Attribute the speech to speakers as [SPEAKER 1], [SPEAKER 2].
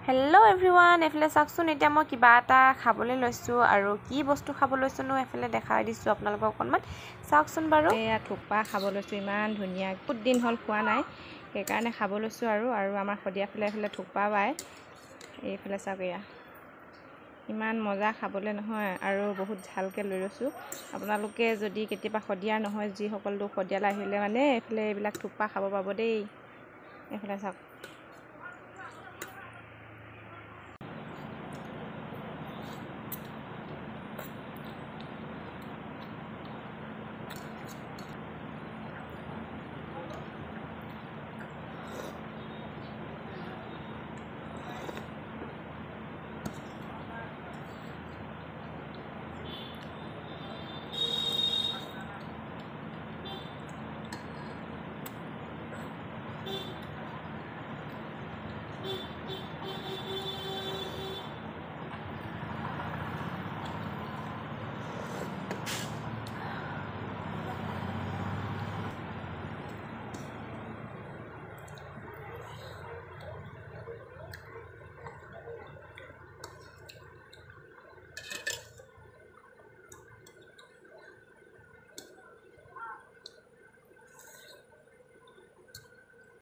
[SPEAKER 1] Hello' everyone, এফালে চাওকচোন। এতিয়া মই কিবা এটা খাবলৈ লৈছোঁ আৰু কি বস্তু খাব লৈছোঁনো এফালে দেখাই দিছোঁ আপোনালোকক অকণমান চাওকচোন বাৰু। এয়া থোপা খাব লৈছোঁ, ইমান ধুনীয়া, বহুত দিন হ'ল খোৱা নাই, সেইকাৰণে খাব লৈছোঁ। আৰু আমাৰ শদিয়াফালে এইফালে থোপা পায়, এইফালে চাওক, এয়া ইমান মজা খাবলৈ নহয়, আৰু বহুত ভালকৈ লৈ লৈছোঁ। আপোনালোকে যদি কেতিয়াবা শদিয়াৰ নহয়, যিসকল লোক শদিয়ালৈ আহিলে মানে এইফালে এইবিলাক থোপা খাব পাব দেই। এইফালে চাওক,